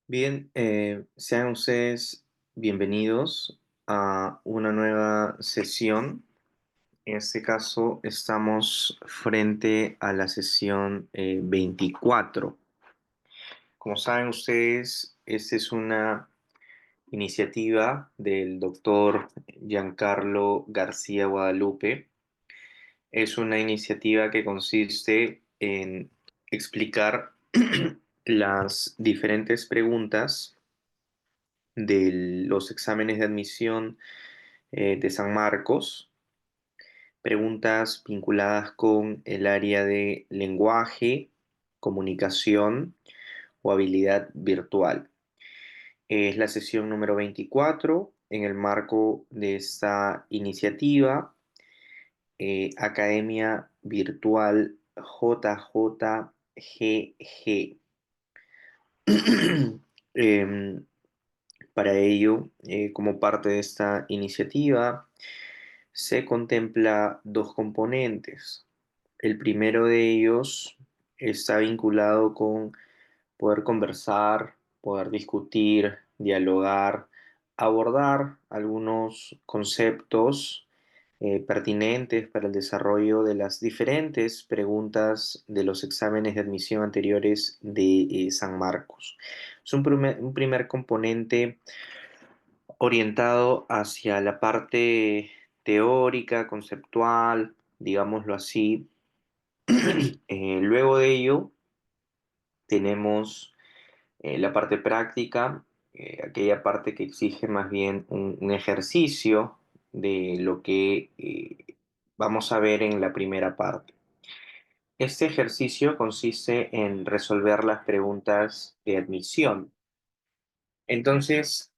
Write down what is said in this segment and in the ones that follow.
Bien, sean ustedes bienvenidos a una nueva sesión. En este caso estamos frente a la sesión 24. Como saben ustedes, esta es una iniciativa del doctor Giancarlo García Guadalupe. Es una iniciativa que consiste en explicar las diferentes preguntas de los exámenes de admisión de San Marcos, preguntas vinculadas con el área de lenguaje, comunicación o habilidad virtual. Es la sesión número 24 en el marco de esta iniciativa, Academia Virtual JJGG. Em, Para ello, como parte de esta iniciativa, se contempla dos componentes. El primero de ellos está vinculado con poder conversar, poder discutir, dialogar, abordar algunos conceptos pertinentes para el desarrollo de las diferentes preguntas de los exámenes de admisión anteriores de San Marcos. Es un primer componente orientado hacia la parte teórica, conceptual, digámoslo así. Luego de ello tenemos la parte práctica, aquella parte que exige más bien un ejercicio de lo que vamos a ver en la primera parte. Este ejercicio consiste en resolver las preguntas de admisión. Entonces,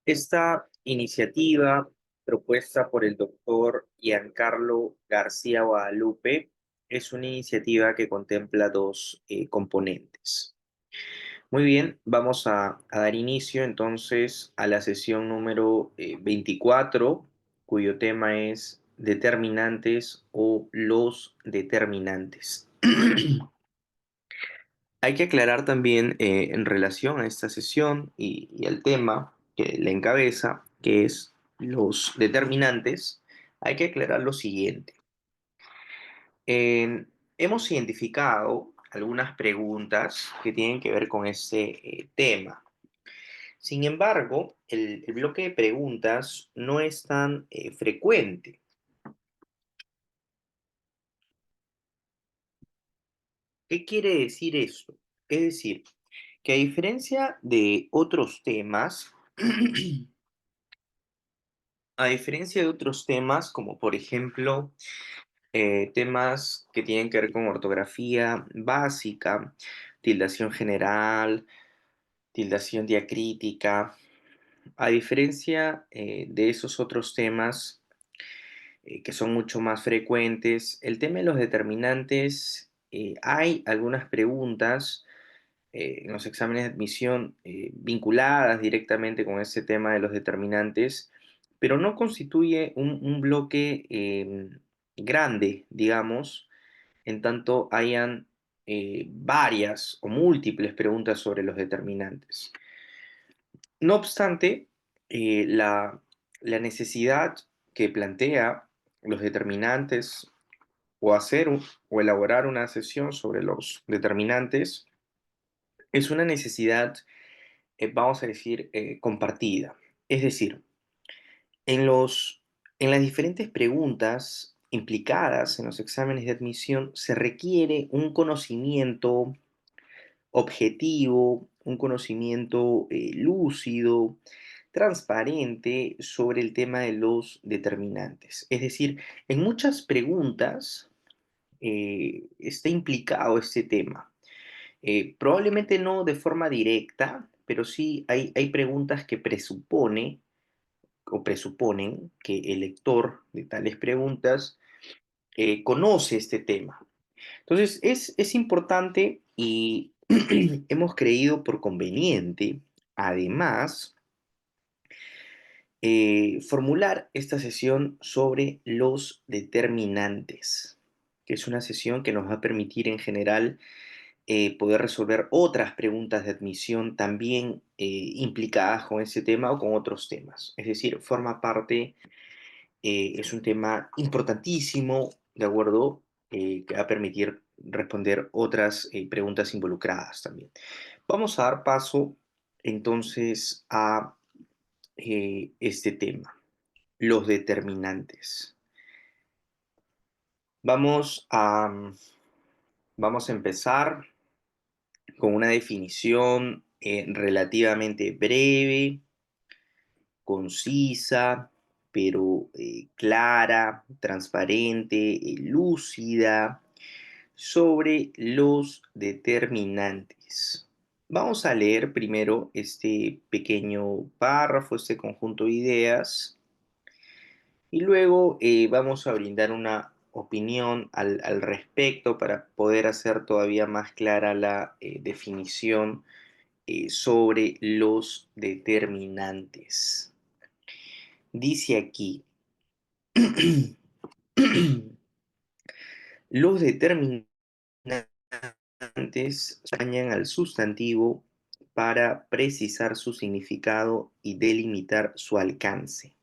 esta iniciativa propuesta por el doctor Giancarlo García Guadalupe es una iniciativa que contempla dos componentes. Muy bien, vamos a dar inicio entonces a la sesión número 24, cuyo tema es determinantes o los determinantes. Hay que aclarar también en relación a esta sesión y al tema que le encabeza, que es los determinantes, hay que aclarar lo siguiente. Hemos identificado algunas preguntas que tienen que ver con este tema. Sin embargo, el bloque de preguntas no es tan frecuente. ¿Qué quiere decir esto? Es decir, que a diferencia de otros temas, a diferencia de otros temas, como por ejemplo temas que tienen que ver con ortografía básica, tildación general, tildación diacrítica, a diferencia de esos otros temas que son mucho más frecuentes, el tema de los determinantes, hay algunas preguntas en los exámenes de admisión vinculadas directamente con este tema de los determinantes, pero no constituye un bloque grande, digamos, en tanto hayan varias o múltiples preguntas sobre los determinantes. No obstante, la necesidad que plantea los determinantes o o elaborar una sesión sobre los determinantes es una necesidad, vamos a decir, compartida. Es decir, en en las diferentes preguntas implicadas en los exámenes de admisión se requiere un conocimiento objetivo, un conocimiento lúcido, transparente sobre el tema de los determinantes. Es decir, en muchas preguntas está implicado este tema. Probablemente no de forma directa, pero sí hay preguntas que presupone o presuponen que el lector de tales preguntas conoce este tema. Entonces, es importante y hemos creído por conveniente, además, formular esta sesión sobre los determinantes. que es una sesión que nos va a permitir en general poder resolver otras preguntas de admisión también implicadas con ese tema o con otros temas. Es decir, forma parte, es un tema importantísimo, ¿de acuerdo? Que va a permitir responder otras preguntas involucradas también. Vamos a dar paso entonces a este tema, los determinantes. Vamos a, vamos a empezar con una definición relativamente breve, concisa, pero clara, transparente, lúcida, sobre los determinantes. Vamos a leer primero este pequeño párrafo, este conjunto de ideas, y luego vamos a brindar una opinión al respecto para poder hacer todavía más clara la definición sobre los determinantes. Dice aquí, los determinantes acompañan al sustantivo para precisar su significado y delimitar su alcance.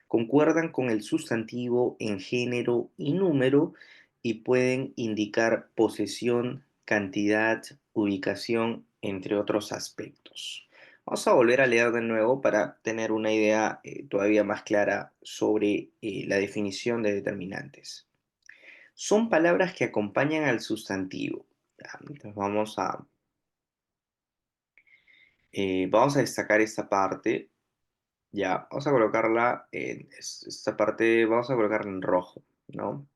Concuerdan con el sustantivo en género y número y pueden indicar posesión, cantidad, ubicación, entre otros aspectos. Vamos a volver a leer de nuevo para tener una idea todavía más clara sobre la definición de determinantes. Son palabras que acompañan al sustantivo. Ya, entonces vamos a destacar esta parte. Ya, vamos a colocarla en esta parte, vamos a colocarla en rojo, ¿no?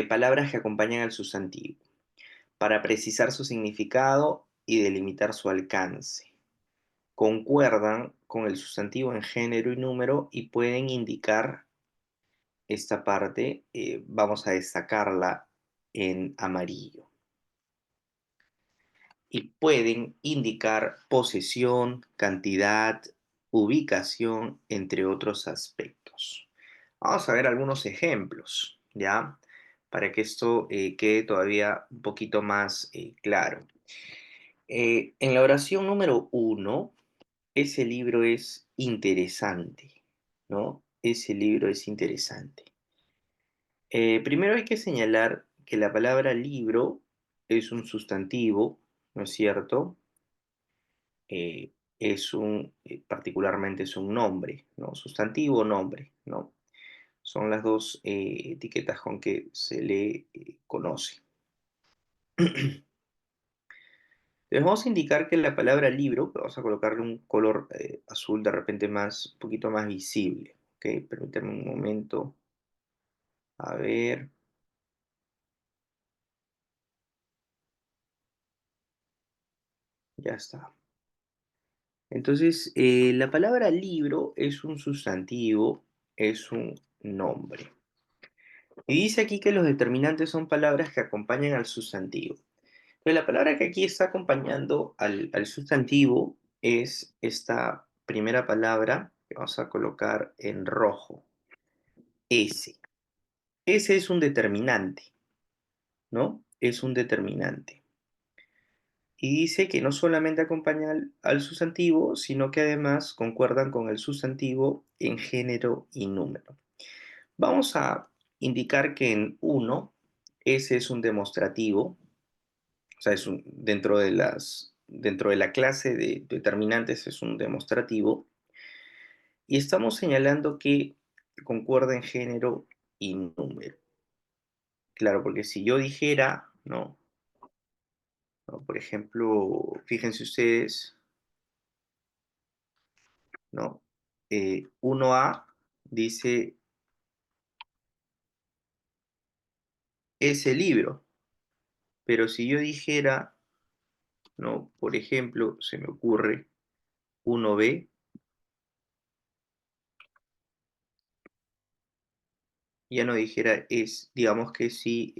Palabras que acompañan al sustantivo, para precisar su significado y delimitar su alcance. Concuerdan con el sustantivo en género y número y pueden indicar esta parte, vamos a destacarla en amarillo. Y pueden indicar posesión, cantidad, ubicación, entre otros aspectos. Vamos a ver algunos ejemplos, ¿ya? Para que esto quede todavía un poquito más claro. En la oración número uno, ese libro es interesante, ¿no? Ese libro es interesante. Primero hay que señalar que la palabra libro es un sustantivo, ¿no es cierto? Particularmente es un nombre, ¿no? Sustantivo, nombre, ¿no? Son las dos etiquetas con que se le conoce. Les vamos a indicar que la palabra libro, vamos a colocarle un color azul de repente más, un poquito más visible, ¿ok? Permítanme un momento, a ver, ya está. Entonces, la palabra libro es un sustantivo, es un nombre. Y dice aquí que los determinantes son palabras que acompañan al sustantivo. Pero la palabra que aquí está acompañando al sustantivo es esta primera palabra que vamos a colocar en rojo, ese. Ese es un determinante, ¿no? Es un determinante. Y dice que no solamente acompaña al sustantivo, sino que además concuerdan con el sustantivo en género y número. Vamos a indicar que en uno, ese es un demostrativo, o sea, dentro de la clase de determinantes es un demostrativo, y estamos señalando que concuerda en género y número. Claro, porque si yo dijera, ¿no? ¿No? Por ejemplo, fíjense ustedes, ¿no? 1A dice ese libro, pero si yo dijera, ¿no? Por ejemplo, se me ocurre 1B, ya no dijera es, digamos que si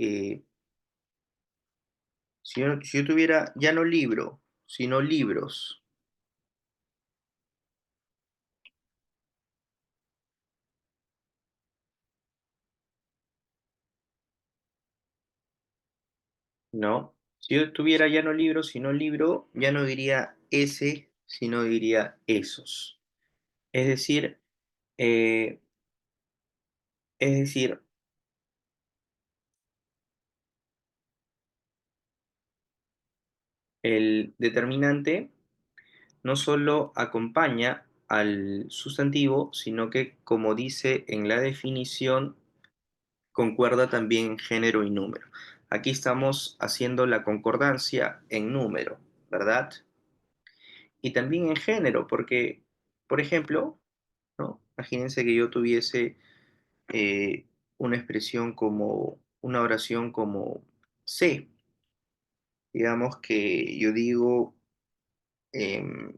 yo tuviera ya no libro, sino libros, ¿no? Si yo tuviera ya no libro, sino libro, ya no diría ese, sino diría esos. Es decir, eh, es decir, el determinante no solo acompaña al sustantivo, sino que, como dice en la definición, concuerda también en género y número. Aquí estamos haciendo la concordancia en número, ¿verdad? Y también en género, porque, por ejemplo, ¿no? Imagínense que yo tuviese eh, una expresión como, una oración como sé. Digamos que yo digo, em,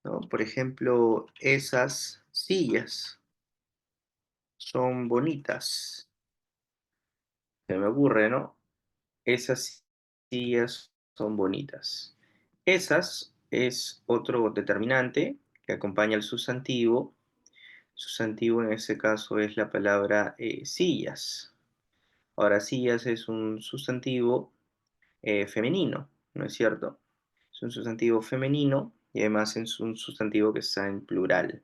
¿no? Por ejemplo, esas sillas son bonitas. Se me ocurre, ¿no? Esas sillas son bonitas. Esas es otro determinante que acompaña al sustantivo. Sustantivo en ese caso es la palabra sillas. Ahora, sillas es un sustantivo femenino, ¿no es cierto? Es un sustantivo femenino y además es un sustantivo que está en plural.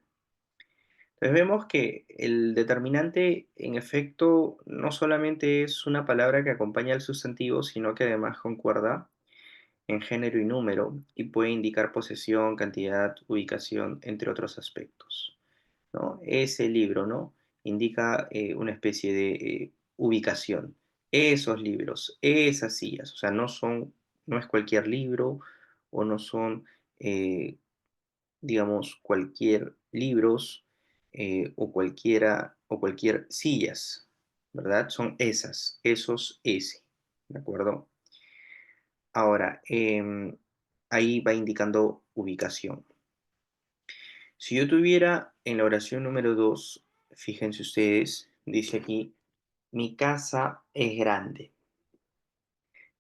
Entonces vemos que el determinante, en efecto, no solamente es una palabra que acompaña al sustantivo, sino que además concuerda en género y número y puede indicar posesión, cantidad, ubicación, entre otros aspectos, ¿no? Ese libro, ¿no? Indica una especie de ubicación. Esos libros, esas sillas, o sea, no es cualquier libro o no son eh, digamos, cualquier libros o cualquier sillas, ¿verdad? Son esas, esos, ese, ¿de acuerdo? Ahora, ahí va indicando ubicación. Si yo tuviera en la oración número 2, fíjense ustedes, dice aquí, mi casa es grande.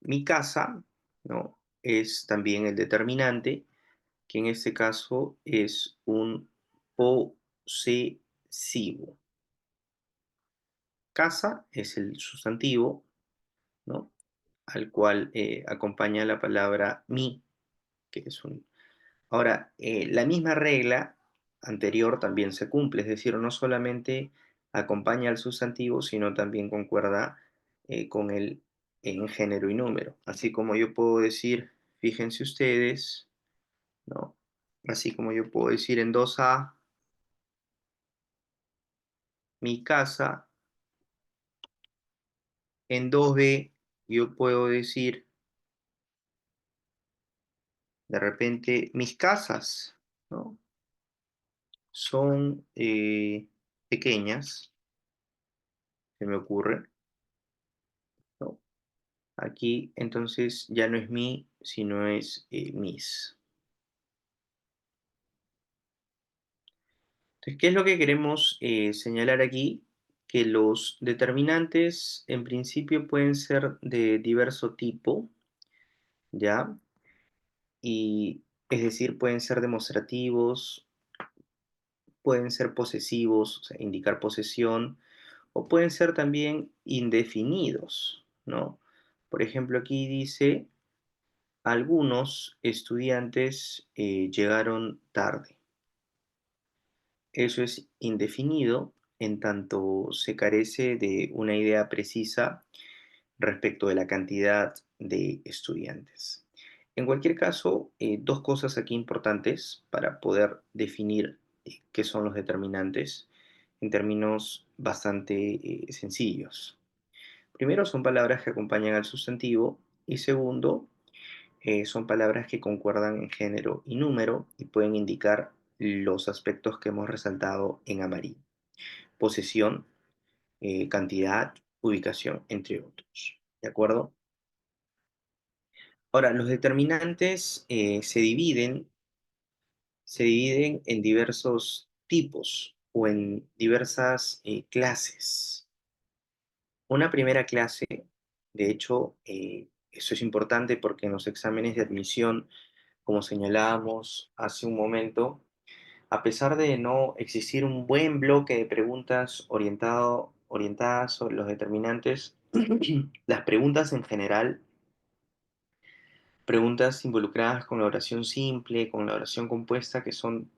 Mi casa, ¿no? Es también el determinante, que en este caso es un posesivo. Casa es el sustantivo, ¿no? Al cual acompaña la palabra mi, que es un... Ahora, la misma regla anterior también se cumple, es decir, no solamente acompaña al sustantivo, sino también concuerda con el en género y número. Así como yo puedo decir, fíjense ustedes, ¿no? Así como yo puedo decir en 2A mi casa, en 2B yo puedo decir de repente mis casas, ¿no? Son pequeñas, se me ocurre, ¿no? Aquí entonces ya no es mi, sino es mis. Entonces, ¿qué es lo que queremos señalar aquí? Que los determinantes en principio pueden ser de diverso tipo, ¿ya? Y es decir, pueden ser demostrativos, pueden ser posesivos, o sea, indicar posesión, o pueden ser también indefinidos, ¿no? Por ejemplo, aquí dice, algunos estudiantes llegaron tarde. Eso es indefinido en tanto se carece de una idea precisa respecto de la cantidad de estudiantes. En cualquier caso, dos cosas aquí importantes para poder definir qué son los determinantes en términos bastante sencillos. Primero, son palabras que acompañan al sustantivo y segundo, son palabras que concuerdan en género y número y pueden indicar los aspectos que hemos resaltado en amarillo. Posesión, cantidad, ubicación, entre otros. ¿De acuerdo? Ahora, los determinantes se dividen en diversos tipos o en diversas clases. Una primera clase, de hecho, eso es importante porque en los exámenes de admisión, como señalábamos hace un momento, a pesar de no existir un buen bloque de preguntas orientado orientadas sobre los determinantes, las preguntas en general, preguntas involucradas con la oración simple, con la oración compuesta, que son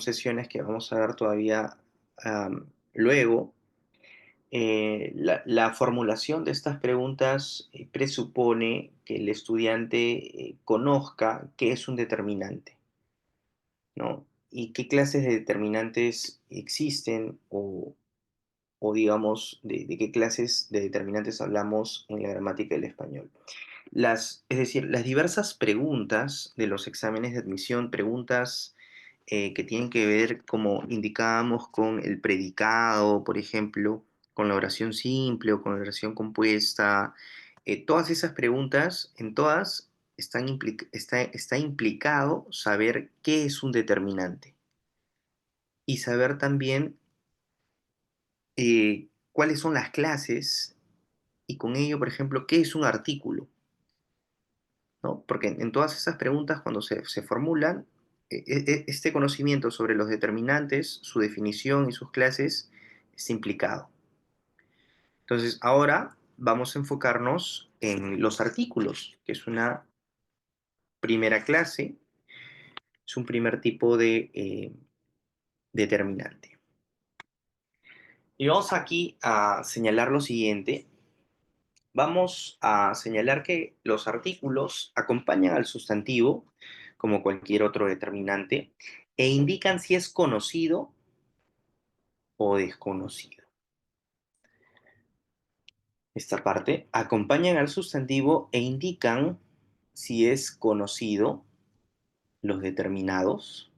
sesiones que vamos a ver todavía luego. La formulación de estas preguntas presupone que el estudiante conozca qué es un determinante, ¿no? Y qué clases de determinantes existen o digamos, de qué clases de determinantes hablamos en la gramática del español. Es decir, las diversas preguntas de los exámenes de admisión, preguntas que tienen que ver, como indicábamos, con el predicado, por ejemplo, con la oración simple o con la oración compuesta, todas esas preguntas, en todas está implicado saber qué es un determinante y saber también cuáles son las clases y con ello, por ejemplo, qué es un artículo, ¿no? Porque en todas esas preguntas, cuando se formulan, este conocimiento sobre los determinantes, su definición y sus clases está implicado. Entonces, ahora vamos a enfocarnos en los artículos, que es una primera clase, es un primer tipo de determinante. Y vamos aquí a señalar lo siguiente. Vamos a señalar que los artículos acompañan al sustantivo, como cualquier otro determinante, e indican si es conocido o desconocido. Esta parte acompañan al sustantivo e indican si es conocido, los determinados,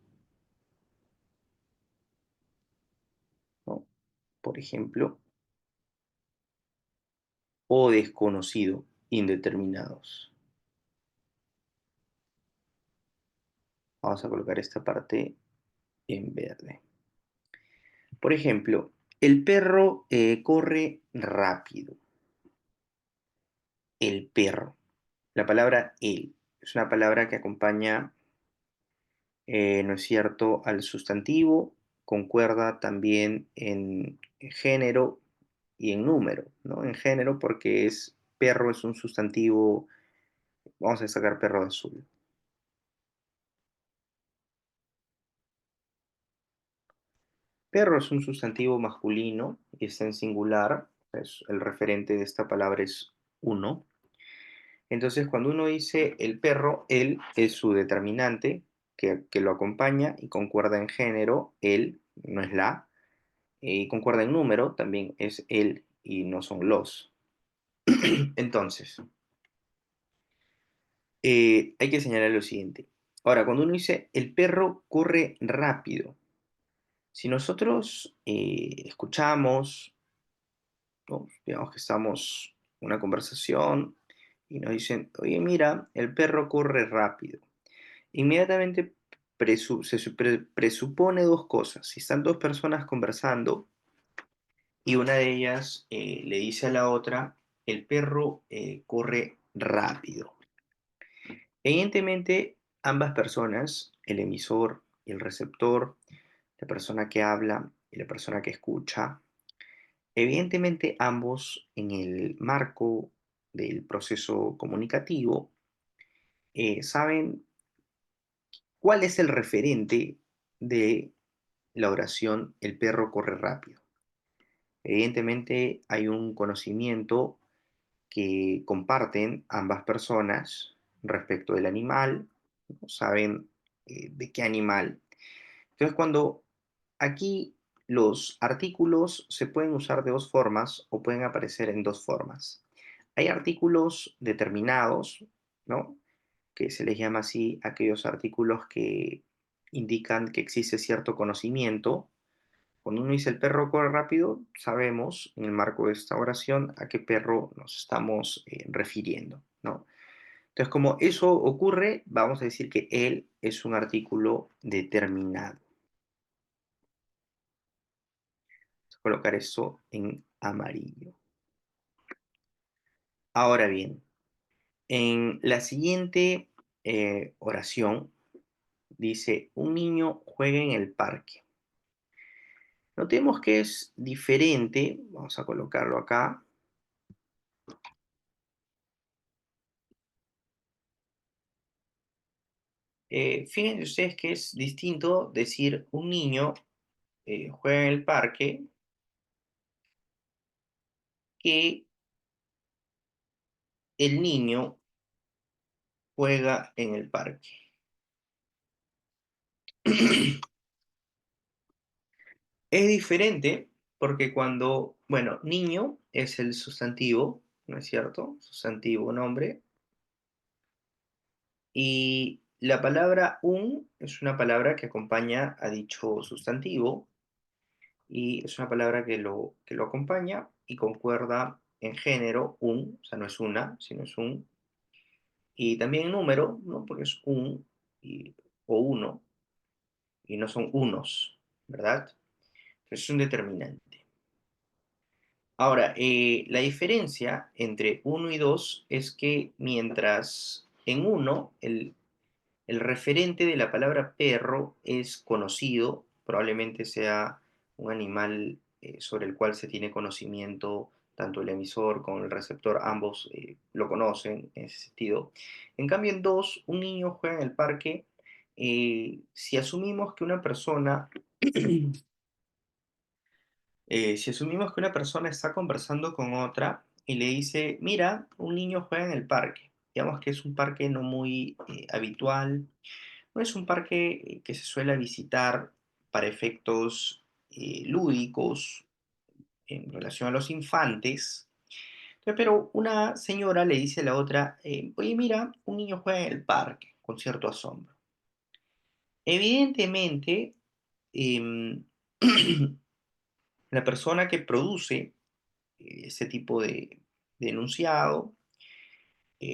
¿no? Por ejemplo, o desconocido, indeterminados. Vamos a colocar esta parte en verde. Por ejemplo, el perro corre rápido. El perro. La palabra el es una palabra que acompaña, ¿no es cierto?, al sustantivo, concuerda también en género y en número, ¿no? En género porque perro es un sustantivo, vamos a sacar perro azul. Perro es un sustantivo masculino y está en singular, el referente de esta palabra es uno. Entonces, cuando uno dice el perro, él es su determinante que lo acompaña y concuerda en género, él, no es la, y concuerda en número, también es él y no son los. Entonces, hay que señalar lo siguiente. Ahora, cuando uno dice el perro corre rápido, si nosotros escuchamos, ¿no? Digamos que estamos en una conversación y nos dicen, oye, mira, el perro corre rápido. Inmediatamente presupone dos cosas. Si están dos personas conversando y una de ellas le dice a la otra, el perro corre rápido. Evidentemente, ambas personas, el emisor y el receptor, la persona que habla y la persona que escucha, evidentemente ambos en el marco del proceso comunicativo saben cuál es el referente de la oración el perro corre rápido. Evidentemente hay un conocimiento que comparten ambas personas respecto del animal, ¿no? Saben de qué animal. Entonces, cuando aquí los artículos se pueden usar de dos formas o pueden aparecer en dos formas. Hay artículos determinados, ¿no? Que se les llama así aquellos artículos que indican que existe cierto conocimiento. Cuando uno dice el perro corre rápido, sabemos en el marco de esta oración a qué perro nos estamos refiriendo, ¿no? Entonces, como eso ocurre, vamos a decir que él es un artículo determinado. Vamos a colocar eso en amarillo. Ahora bien, en la siguiente oración dice, un niño juega en el parque. Notemos que es diferente, vamos a colocarlo acá. Fíjense ustedes que es distinto decir un niño juega en el parque que el niño juega en el parque. Es diferente porque cuando, bueno, niño es el sustantivo, ¿no es cierto? Sustantivo, nombre. Y la palabra un es una palabra que acompaña a dicho sustantivo y es una palabra que lo acompaña y concuerda en género, un, o sea, no es una, sino es un, y también en número, ¿no? Porque es un o uno, y no son unos, ¿verdad? Entonces es un determinante. Ahora, la diferencia entre uno y 2 es que mientras en uno el referente de la palabra perro es conocido, probablemente sea un animal sobre el cual se tiene conocimiento, tanto el emisor como el receptor, ambos lo conocen en ese sentido. En cambio, en 2, un niño juega en el parque. Si asumimos que una persona si asumimos que una persona está conversando con otra y le dice, mira, un niño juega en el parque, digamos que es un parque no muy habitual, no es un parque que se suele visitar para efectos lúdicos en relación a los infantes, pero una señora le dice a la otra, oye, mira, un niño juega en el parque, con cierto asombro. Evidentemente, em, la persona que produce ese tipo de enunciado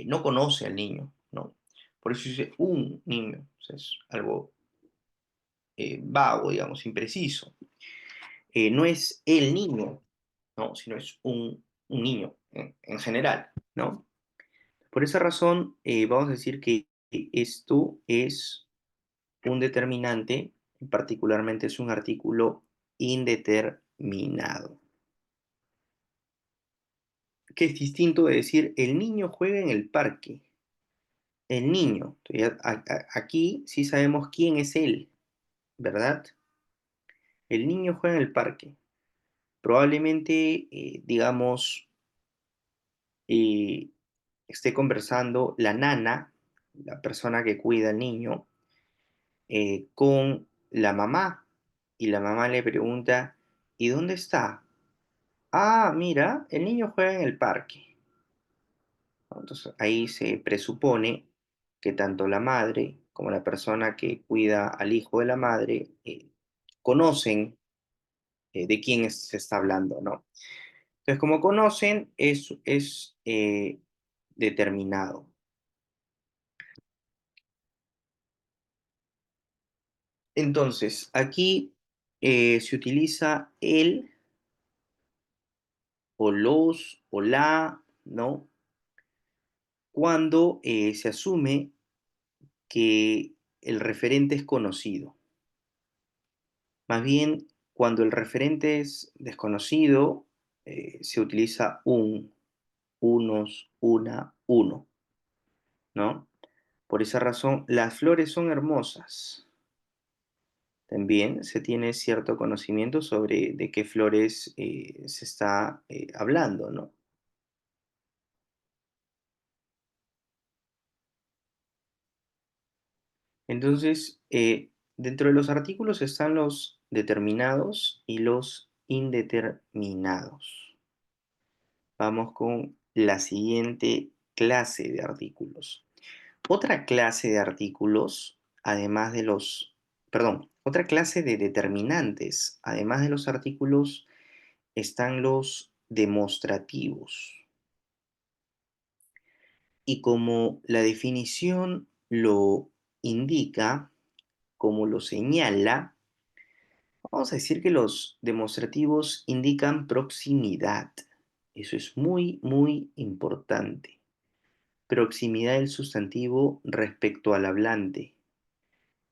no conoce al niño, ¿no? Por eso dice un niño, o sea, es algo vago, digamos, impreciso. No es el niño, ¿no? Sino es un niño en general, ¿no? Por esa razón, vamos a decir que esto es un determinante, particularmente es un artículo indeterminado, que es distinto de decir el niño juega en el parque. El niño, aquí sí sabemos quién es él, ¿verdad? El niño juega en el parque. Probablemente, digamos, eh, esté conversando la nana, la persona que cuida al niño, con la mamá. Y la mamá le pregunta, ¿y dónde está? Ah, mira, el niño juega en el parque. ¿No? Entonces ahí se presupone que tanto la madre como la persona que cuida al hijo de la madre conocen de quién se está hablando, ¿no? Entonces, como conocen, es determinado. Entonces, aquí se utiliza el o los o la, ¿no? Cuando se asume que el referente es conocido. Más bien, cuando el referente es desconocido, se utiliza un, unos, una, uno, ¿no? Por esa razón, las flores son hermosas. También se tiene cierto conocimiento sobre de qué flores se está hablando, ¿no? Entonces, dentro de los artículos están los determinados y los indeterminados. Vamos con la siguiente clase de artículos. Otra clase de artículos, además de los, perdón, otra clase de determinantes, además de los artículos, están los demostrativos. Y como la definición lo indica, como lo señala, vamos a decir que los demostrativos indican proximidad. Eso es muy, muy importante. Proximidad del sustantivo respecto al hablante.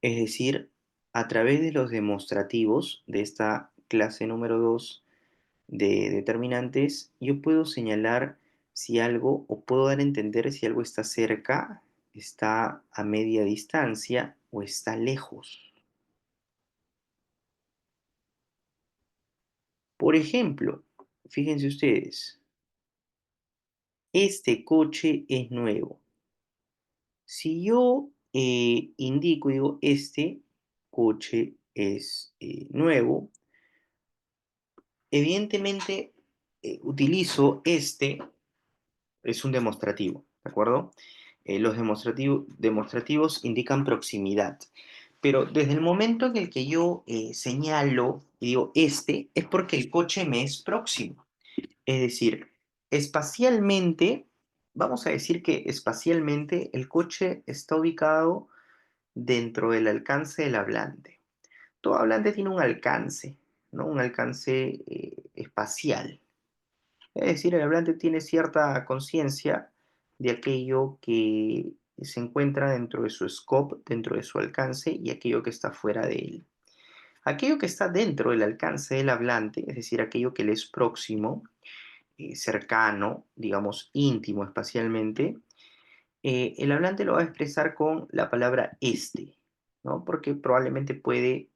Es decir, a través de los demostrativos de esta clase número 2 de determinantes, yo puedo señalar si algo, o puedo dar a entender si algo está cerca, está a media distancia o está lejos. Por ejemplo, fíjense ustedes, este coche es nuevo. Si yo indico, digo, este coche es nuevo, evidentemente utilizo este, es un demostrativo, ¿de acuerdo? Los demostrativos indican proximidad, pero desde el momento en el que yo señalo y digo este, es porque el coche me es próximo. Es decir, espacialmente, vamos a decir que espacialmente el coche está ubicado dentro del alcance del hablante. Todo hablante tiene un alcance, ¿no? Un alcance espacial. Es decir, el hablante tiene cierta conciencia de aquello que se encuentra dentro de su scope, dentro de su alcance, y aquello que está fuera de él. Aquello que está dentro del alcance del hablante, es decir, aquello que le es próximo, cercano, digamos íntimo espacialmente, el hablante lo va a expresar con la palabra este, ¿no? Porque probablemente puede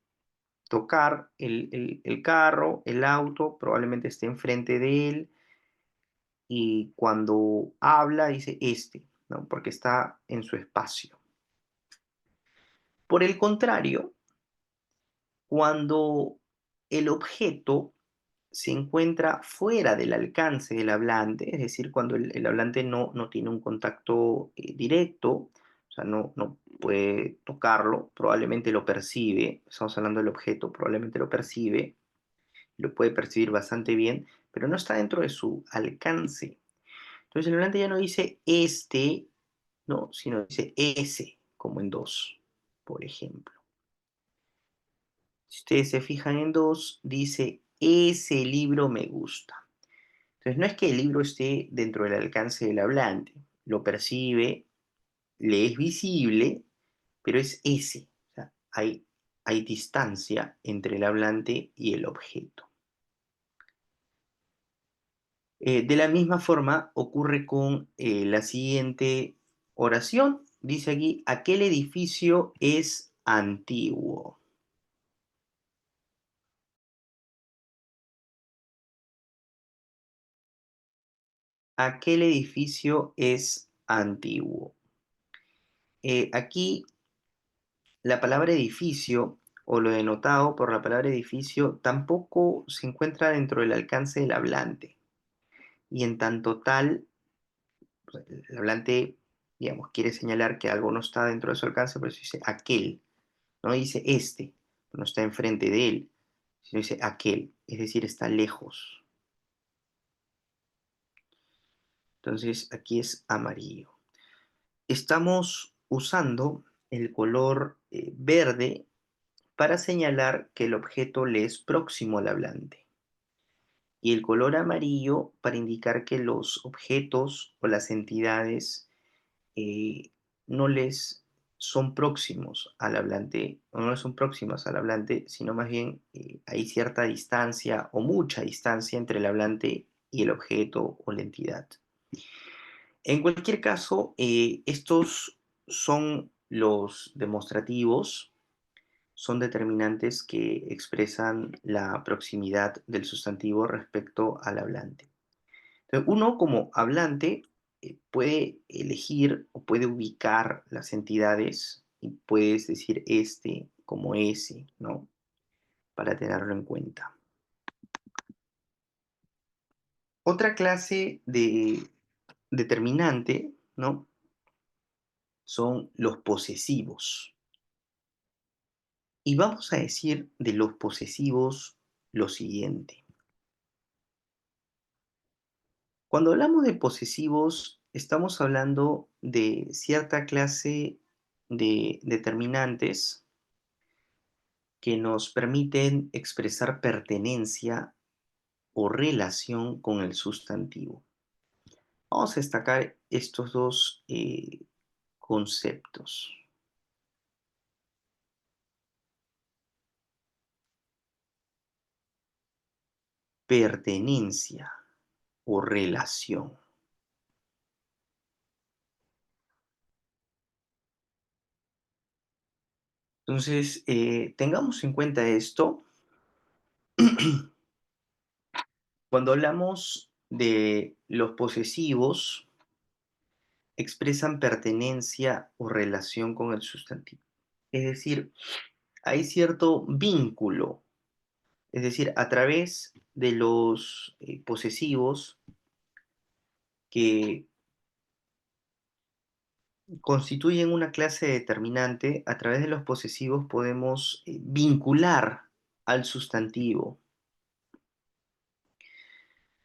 tocar el carro, el auto, probablemente esté enfrente de él, y cuando habla dice este, ¿no? Porque está en su espacio. Por el contrario, cuando el objeto se encuentra fuera del alcance del hablante, es decir, cuando el hablante no tiene un contacto directo, o sea, no puede tocarlo, probablemente lo percibe, estamos hablando del objeto, probablemente lo percibe, lo puede percibir bastante bien, pero no está dentro de su alcance. Entonces el hablante ya no dice este, ¿no? Sino dice ese, como en dos, por ejemplo. Si ustedes se fijan en dos, dice ese libro me gusta. Entonces no es que el libro esté dentro del alcance del hablante, lo percibe, le es visible, pero es ese. O sea, hay distancia entre el hablante y el objeto. De la misma forma ocurre con la siguiente oración. Dice aquí, aquel edificio es antiguo. Aquel edificio es antiguo. Aquí la palabra edificio o lo denotado por la palabra edificio tampoco se encuentra dentro del alcance del hablante. Y en tanto tal, pues, el hablante, digamos, quiere señalar que algo no está dentro de su alcance, por eso dice aquel. No dice este, no está enfrente de él, sino dice aquel, es decir, está lejos. Entonces aquí es amarillo. Estamos usando el color verde para señalar que el objeto le es próximo al hablante, y el color amarillo para indicar que los objetos o las entidades eh, no les son próximos al hablante, o no son próximas al hablante, sino más bien hay cierta distancia o mucha distancia entre el hablante y el objeto o la entidad. En cualquier caso, estos son los demostrativos, son determinantes que expresan la proximidad del sustantivo respecto al hablante. Entonces, uno como hablante puede elegir o puede ubicar las entidades y puedes decir este como ese, ¿no? Para tenerlo en cuenta. Otra clase de determinante, ¿no? Son los posesivos. Y vamos a decir de los posesivos lo siguiente. Cuando hablamos de posesivos, estamos hablando de cierta clase de determinantes que nos permiten expresar pertenencia o relación con el sustantivo. Vamos a destacar estos dos conceptos. pertenencia o relación. Entonces, tengamos en cuenta esto. Cuando hablamos de los posesivos, expresan pertenencia o relación con el sustantivo. Es decir, hay cierto vínculo. Es decir, a través de los posesivos que constituyen una clase determinante, a través de los posesivos podemos vincular al sustantivo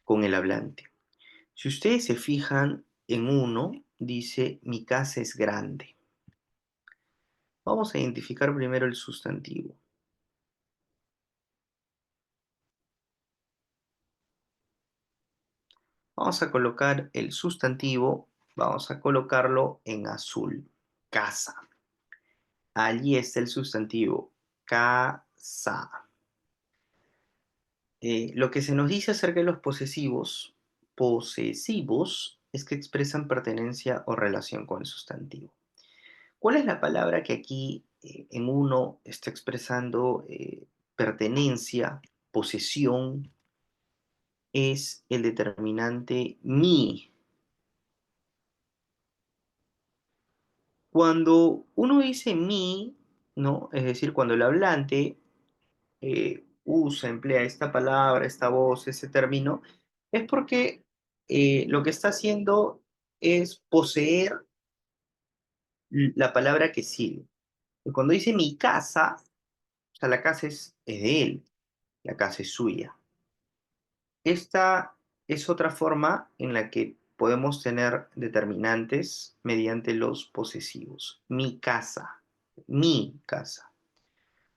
con el hablante. Si ustedes se fijan en uno, dice mi casa es grande. Vamos a identificar primero el sustantivo. Vamos a colocar el sustantivo, vamos a colocarlo en azul. Casa. Allí está el sustantivo. Casa. Lo que se nos dice acerca de los posesivos, es que expresan pertenencia o relación con el sustantivo. ¿Cuál es la palabra que aquí en uno está expresando pertenencia, posesión? Es el determinante mi. Cuando uno dice mi, ¿no? Es decir, cuando el hablante usa, emplea esta palabra, esta voz, ese término, es porque lo que está haciendo es poseer la palabra que sigue. Y cuando dice mi casa, o sea, la casa es de él, la casa es suya. Esta es otra forma en la que podemos tener determinantes mediante los posesivos. Mi casa.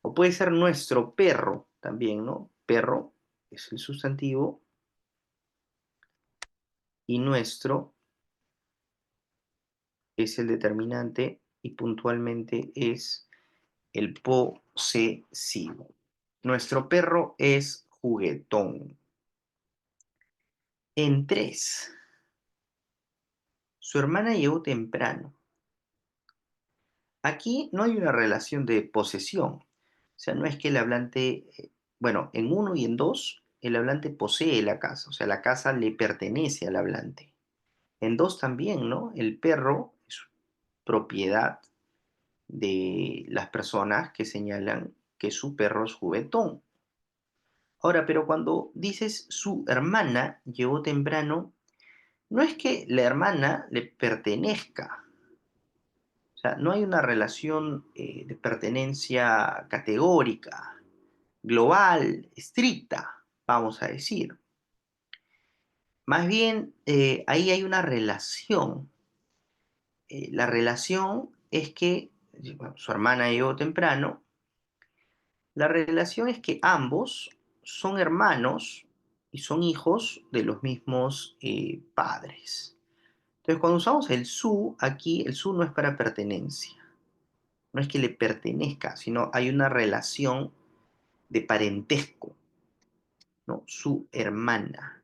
O puede ser nuestro perro también, ¿no? Perro es el sustantivo y nuestro es el determinante y puntualmente es el posesivo. Nuestro perro es juguetón. En 3, su hermana llegó temprano. Aquí no hay una relación de posesión. O sea, no es que el hablante, bueno, en uno y en 2 el hablante posee la casa, o sea, la casa le pertenece al hablante. En 2 también, ¿no? El perro es propiedad de las personas que señalan que su perro es juguetón. Ahora, pero cuando dices su hermana llegó temprano, no es que la hermana le pertenezca, o sea, no hay una relación de pertenencia categórica, global, estricta, vamos a decir. Más bien, ahí hay una relación. La relación es que bueno, su hermana llegó temprano. La relación es que ambos son hermanos y son hijos de los mismos padres. Entonces, cuando usamos el su, aquí el su no es para pertenencia, no es que le pertenezca, sino hay una relación de parentesco, ¿no? Su hermana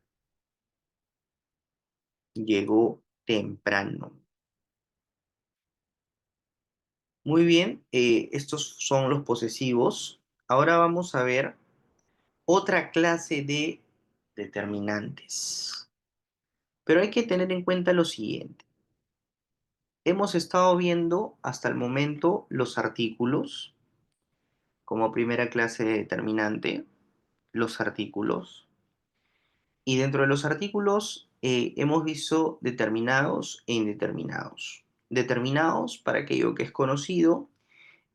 llegó temprano. Muy bien, estos son los posesivos. Ahora vamos a ver otra clase de determinantes. Pero hay que tener en cuenta lo siguiente. Hemos estado viendo hasta el momento los artículos como primera clase de determinante, los artículos. Y dentro de los artículos hemos visto determinados e indeterminados. Determinados para aquello que es conocido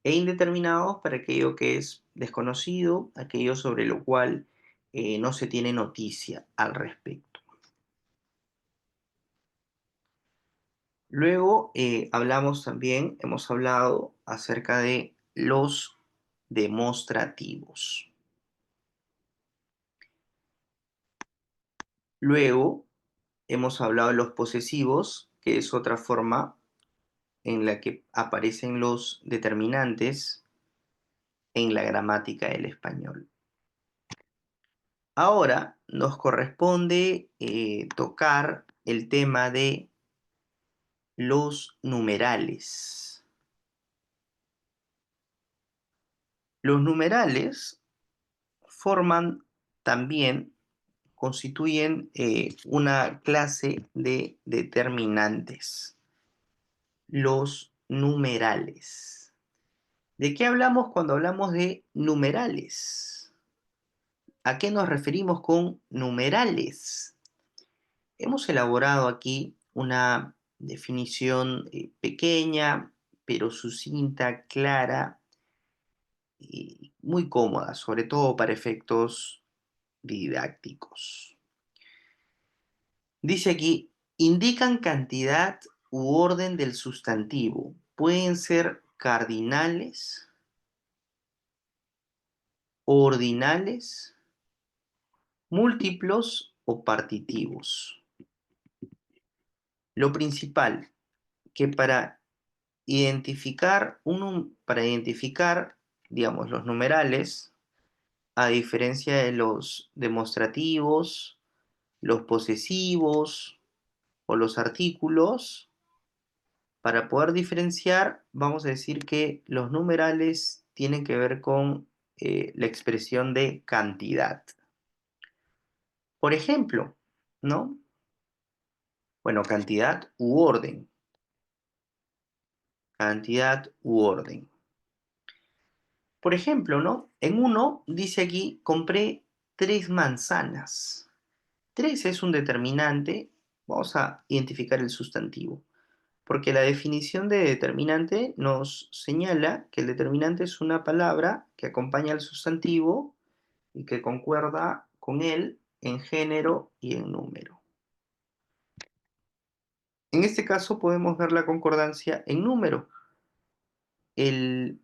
e indeterminados para aquello que es desconocido, aquello sobre lo cual no se tiene noticia al respecto. Luego hablamos también, hemos hablado acerca de los demostrativos. Luego hemos hablado de los posesivos, que es otra forma en la que aparecen los determinantes en la gramática del español. Ahora nos corresponde tocar el tema de los numerales. Los numerales forman también, constituyen una clase de determinantes, los numerales. ¿De qué hablamos cuando hablamos de numerales? ¿A qué nos referimos con numerales? Hemos elaborado aquí una definición pequeña, pero sucinta, clara y muy cómoda, sobre todo para efectos didácticos. Dice aquí, indican cantidad u orden del sustantivo. Pueden ser cardinales, ordinales, múltiplos o partitivos. Lo principal, que para identificar, digamos, los numerales, a diferencia de los demostrativos, los posesivos o los artículos, para poder diferenciar, vamos a decir que los numerales tienen que ver con la expresión de cantidad. Por ejemplo, ¿no? Bueno, cantidad u orden. Cantidad u orden. Por ejemplo, ¿no? En uno dice aquí, compré 3 manzanas. 3 es un determinante. Vamos a identificar el sustantivo. Porque la definición de determinante nos señala que el determinante es una palabra que acompaña al sustantivo y que concuerda con él en género y en número. En este caso podemos ver la concordancia en número. El,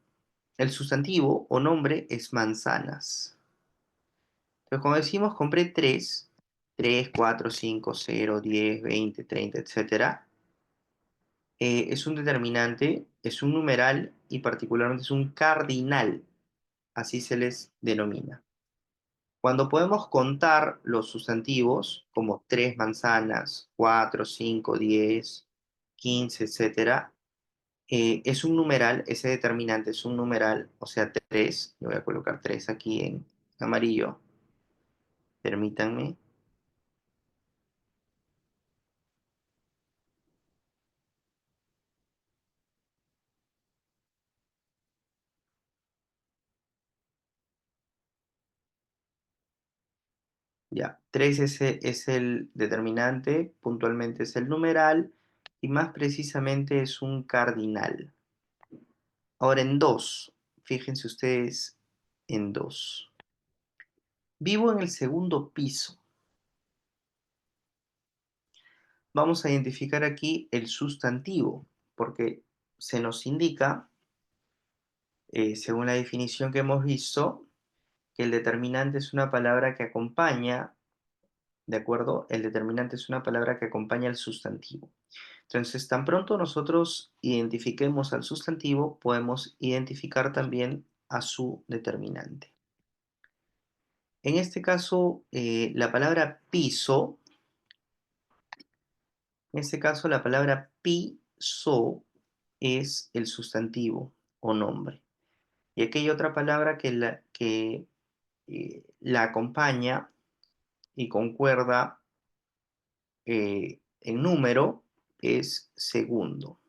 el sustantivo o nombre es manzanas. Entonces, cuando decimos compré 3, 3, 4, 5, 0, 10, 20, 30, etcétera, es un determinante, es un numeral y particularmente es un cardinal, así se les denomina. Cuando podemos contar los sustantivos, como 3 manzanas, 4, 5, 10, 15, etcétera, es un numeral, ese determinante es un numeral, o sea, 3. Yo voy a colocar 3 aquí en amarillo, permítanme. Ya, 3 es el determinante, puntualmente es el numeral y más precisamente es un cardinal. Ahora en 2, fíjense ustedes en 2. Vivo en el segundo piso. Vamos a identificar aquí el sustantivo, porque se nos indica, según la definición que hemos visto, que el determinante es una palabra que acompaña, ¿de acuerdo? El determinante es una palabra que acompaña al sustantivo. Entonces, tan pronto nosotros identifiquemos al sustantivo, podemos identificar también a su determinante. En este caso, la palabra piso, en este caso la palabra piso es el sustantivo o nombre. Y aquí hay otra palabra que la acompaña y concuerda en número, es segundo.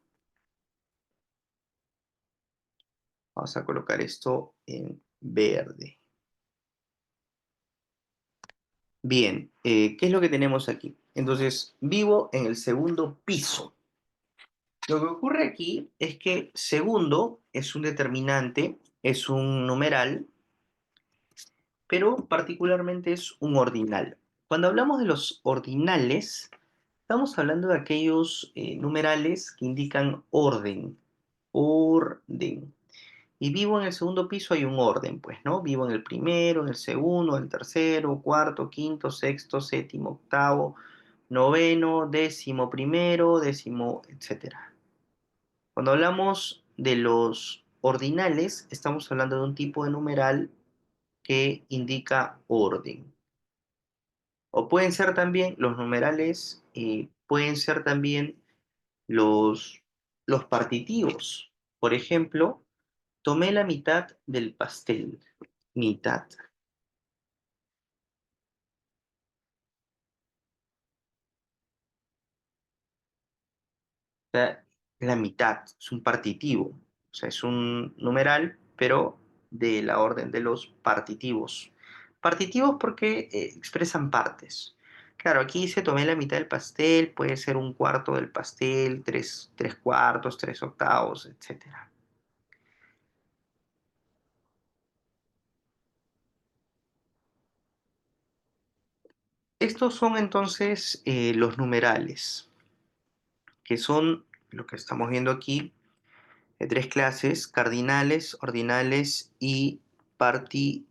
Vamos a colocar esto en verde. Bien, ¿qué es lo que tenemos aquí? Entonces, vivo en el segundo piso. Lo que ocurre aquí es que segundo es un determinante, es un numeral, pero particularmente es un ordinal. Cuando hablamos de los ordinales, estamos hablando de aquellos numerales que indican orden, orden. Y vivo en el segundo piso hay un orden, pues, ¿no? Vivo en el primero, en el segundo, en el tercero, cuarto, quinto, sexto, séptimo, octavo, noveno, décimo primero, décimo, etcétera. Cuando hablamos de los ordinales, estamos hablando de un tipo de numeral que indica orden. O pueden ser también los numerales, pueden ser también los, los partitivos. Por ejemplo, tomé la mitad del pastel. Mitad. Sea, la mitad, es un partitivo, o sea, es un numeral, pero de la orden de los partitivos. Partitivos porque expresan partes. Claro, aquí se tomé la mitad del pastel, puede ser un cuarto del pastel, tres cuartos, tres octavos, etcétera. Estos son entonces los numerales, que son lo que estamos viendo aquí, de tres clases: cardinales, ordinales y partitivos.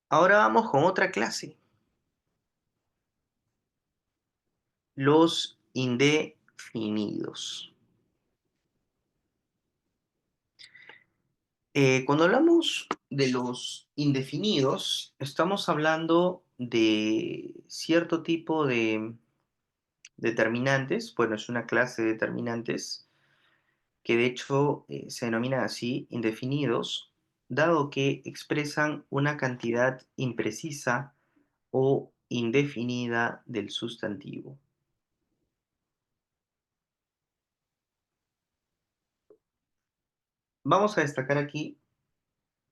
Ahora vamos con otra clase, los indefinidos. Cuando hablamos de los indefinidos, estamos hablando de cierto tipo de determinantes. Bueno, es una clase de determinantes que de hecho se denomina así, indefinidos, dado que expresan una cantidad imprecisa o indefinida del sustantivo. Vamos a destacar aquí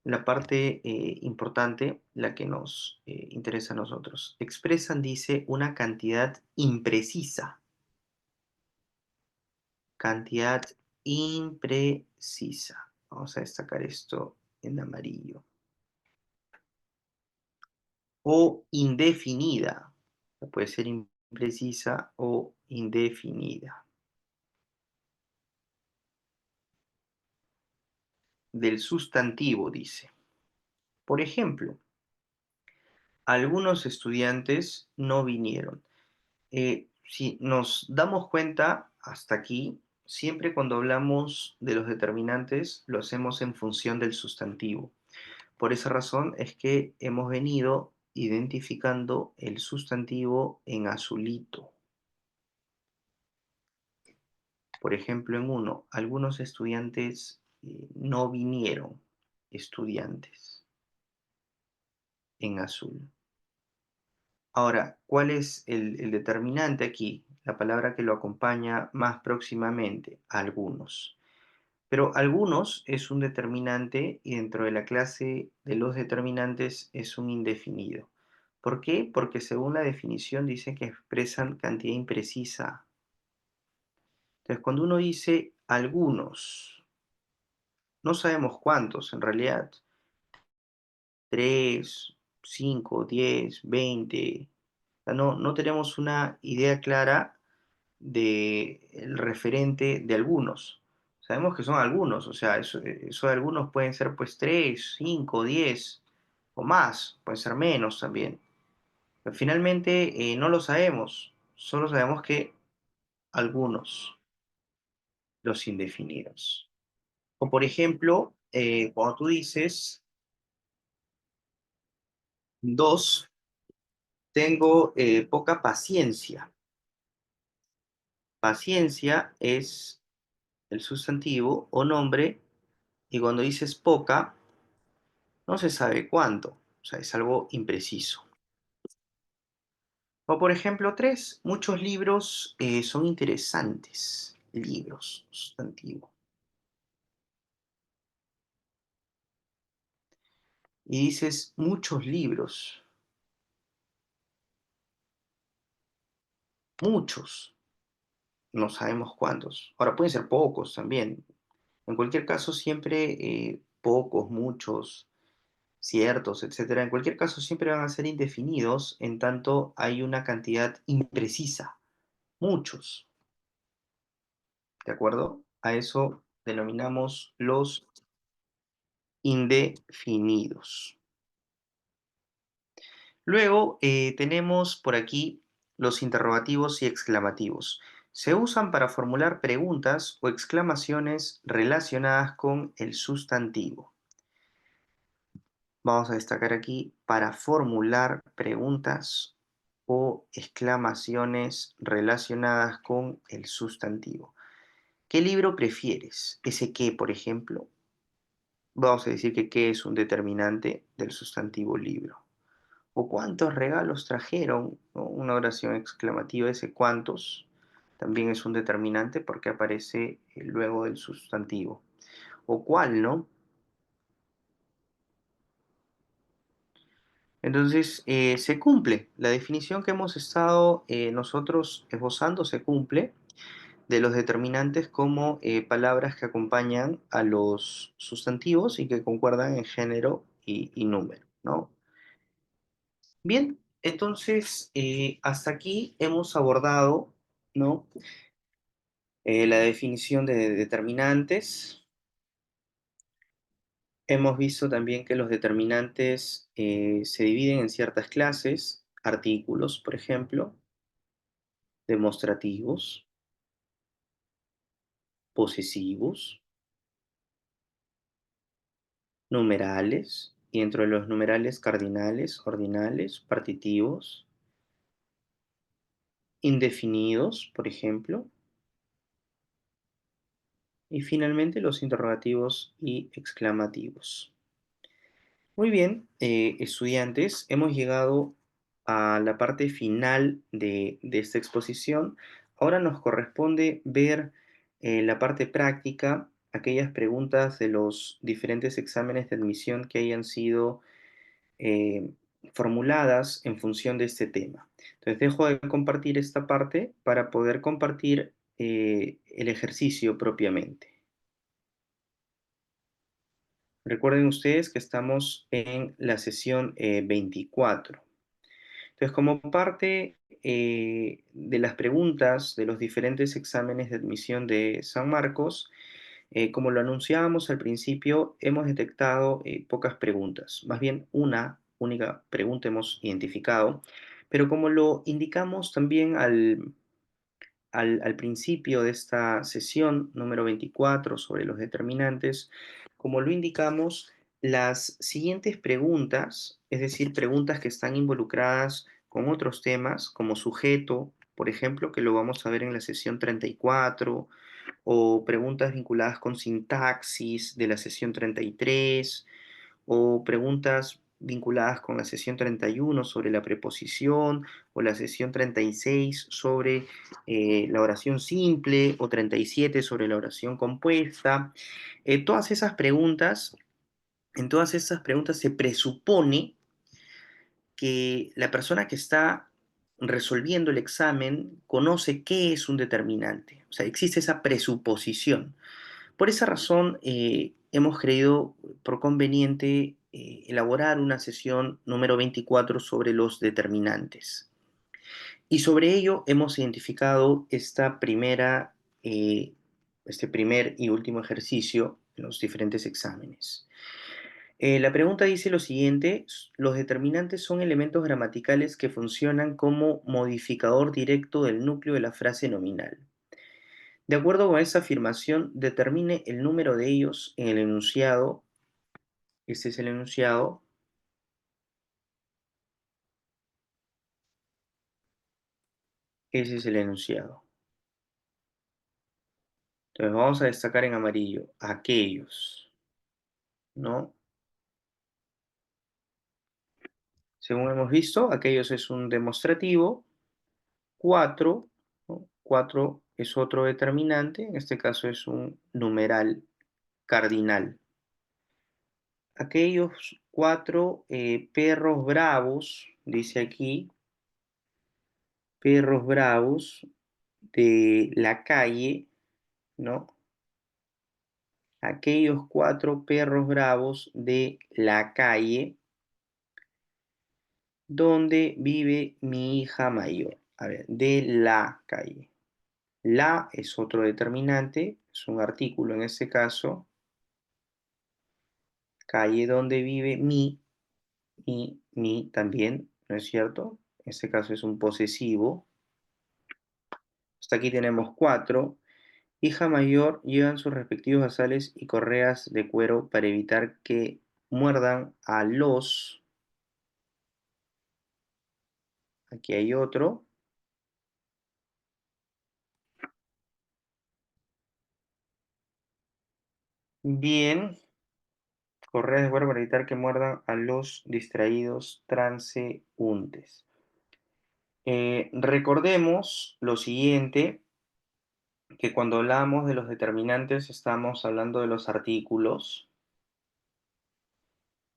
la parte importante, la que nos interesa a nosotros. Expresan, dice, una cantidad imprecisa. Cantidad imprecisa. Vamos a destacar esto en amarillo. O indefinida. Puede ser imprecisa o indefinida. Del sustantivo, dice. Por ejemplo, algunos estudiantes no vinieron. Si nos damos cuenta hasta aquí, siempre cuando hablamos de los determinantes lo hacemos en función del sustantivo. Por esa razón es que hemos venido identificando el sustantivo en azulito. Por ejemplo, en uno, algunos estudiantes no vinieron, estudiantes, en azul. Ahora, ¿cuál es el determinante aquí? La palabra que lo acompaña más próximamente, algunos. Pero algunos es un determinante y dentro de la clase de los determinantes es un indefinido. ¿Por qué? Porque según la definición dice que expresan cantidad imprecisa. Entonces, cuando uno dice algunos, no sabemos cuántos en realidad. 3, 5, 10, 20. O sea, no tenemos una idea clara del referente de algunos. Sabemos que son algunos, o sea, eso de algunos pueden ser pues 3, 5, 10 o más, pueden ser menos también. Pero finalmente no lo sabemos, solo sabemos que algunos, los indefinidos. O por ejemplo, cuando tú dices 2, tengo poca paciencia. Paciencia es el sustantivo o nombre, y cuando dices poca, no se sabe cuánto, o sea, es algo impreciso. O por ejemplo, 3, muchos libros son interesantes. Libros, sustantivo. Y dices muchos libros, muchos, no sabemos cuántos. Ahora pueden ser pocos también. En cualquier caso, siempre pocos, muchos, ciertos, etcétera. En cualquier caso, siempre van a ser indefinidos en tanto hay una cantidad imprecisa. Muchos, ¿de acuerdo? A eso denominamos los indefinidos. Luego tenemos por aquí los interrogativos y exclamativos. Se usan para formular preguntas o exclamaciones relacionadas con el sustantivo. Vamos a destacar aquí para formular preguntas o exclamaciones relacionadas con el sustantivo. ¿Qué libro prefieres? Ese qué, por ejemplo. Vamos a decir que qué es un determinante del sustantivo libro. O cuántos regalos trajeron, ¿no? Una oración exclamativa, ese cuántos también es un determinante porque aparece luego del sustantivo. O cuál, ¿no? Entonces, se cumple. La definición que hemos estado nosotros esbozando se cumple de los determinantes como palabras que acompañan a los sustantivos y que concuerdan en género y número, ¿no? Bien, entonces, hasta aquí hemos abordado, ¿no? La definición de determinantes. Hemos visto también que los determinantes se dividen en ciertas clases, artículos, por ejemplo, demostrativos, posesivos, numerales, y dentro de los numerales cardinales, ordinales, partitivos, indefinidos, por ejemplo, y finalmente los interrogativos y exclamativos. Muy bien, estudiantes, hemos llegado a la parte final de esta exposición. Ahora nos corresponde ver la parte práctica, aquellas preguntas de los diferentes exámenes de admisión que hayan sido eh, formuladas en función de este tema. Entonces dejo de compartir esta parte para poder compartir el ejercicio propiamente. Recuerden ustedes que estamos en la sesión 24. Entonces, como parte de las preguntas de los diferentes exámenes de admisión de San Marcos, como lo anunciábamos al principio, hemos detectado pocas preguntas, más bien una única pregunta hemos identificado, pero como lo indicamos también al principio de esta sesión número 24 sobre los determinantes, como lo indicamos, las siguientes preguntas, es decir, preguntas que están involucradas con otros temas como sujeto, por ejemplo, que lo vamos a ver en la sesión 34, o preguntas vinculadas con sintaxis de la sesión 33, o preguntas vinculadas con la sesión 31 sobre la preposición, o la sesión 36 sobre la oración simple, o 37 sobre la oración compuesta. Todas esas preguntas, en todas esas preguntas se presupone que la persona que está resolviendo el examen conoce qué es un determinante. O sea, existe esa presuposición. Por esa razón, hemos creído por conveniente elaborar una sesión número 24 sobre los determinantes. Y sobre ello hemos identificado este primer y último ejercicio en los diferentes exámenes. La pregunta dice lo siguiente: los determinantes son elementos gramaticales que funcionan como modificador directo del núcleo de la frase nominal. De acuerdo con esa afirmación, determine el número de ellos en el enunciado. Este es el enunciado. Ese es el enunciado. Entonces vamos a destacar en amarillo aquellos, ¿no? Según hemos visto, aquellos es un demostrativo. 4, ¿no? 4 es otro determinante, en este caso es un numeral cardinal. Aquellos 4 perros bravos, dice aquí, perros bravos de la calle, ¿no? Aquellos 4 perros bravos de la calle donde vive mi hija mayor. A ver, de la calle. La es otro determinante, es un artículo en este caso. Calle donde vive mi, y mi también, ¿no es cierto? En este caso es un posesivo. Hasta aquí tenemos 4. Hija mayor llevan sus respectivos azales y correas de cuero para evitar que muerdan a los, aquí hay otro, bien, correa de fuera para evitar que muerdan a los distraídos transeúntes. Recordemos lo siguiente, que cuando hablamos de los determinantes estamos hablando de los artículos,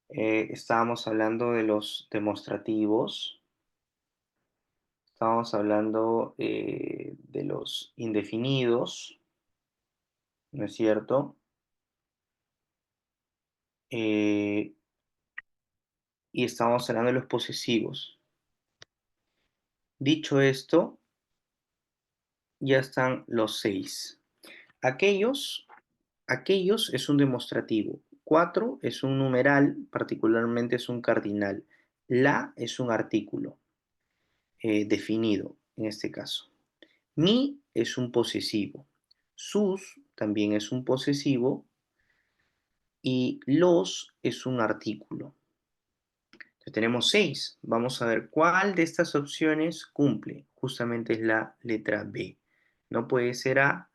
estábamos hablando de los demostrativos, estábamos hablando de los indefinidos, ¿no es cierto? Eh, y estábamos hablando de los posesivos. Dicho esto, ya están los seis. Aquellos, aquellos es un demostrativo. Cuatro es un numeral, particularmente es un cardinal. La es un artículo definido en este caso. Mi es un posesivo. Sus también es un posesivo y los es un artículo. Entonces tenemos seis. Vamos a ver cuál de estas opciones cumple. Justamente es la letra B. No puede ser A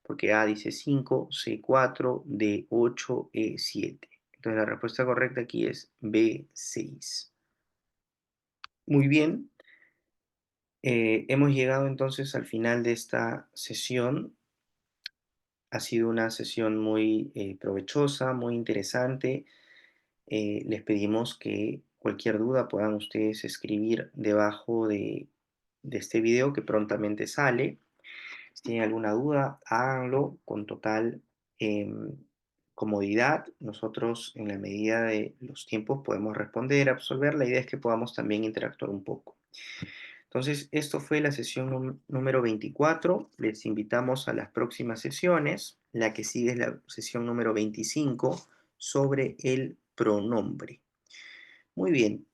porque A dice 5, C 4, D 8, E 7. Entonces la respuesta correcta aquí es B 6. Muy bien. Hemos llegado entonces al final de esta sesión. Ha sido una sesión muy provechosa, muy interesante. Les pedimos que cualquier duda puedan ustedes escribir debajo de este video que prontamente sale. Si tienen alguna duda, háganlo con total comodidad. Nosotros, en la medida de los tiempos, podemos responder, absolver. La idea es que podamos también interactuar un poco. Entonces, esto fue la sesión número 24. Les invitamos a las próximas sesiones. La que sigue es la sesión número 25 sobre el pronombre. Muy bien,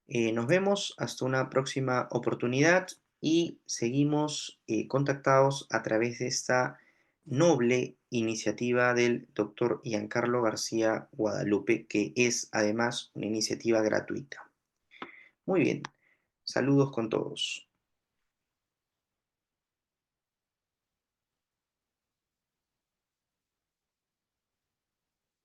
nos vemos hasta una próxima oportunidad y seguimos contactados a través de esta noble iniciativa del doctor Giancarlo García Guadalupe, que es además una iniciativa gratuita. Muy bien, saludos con todos.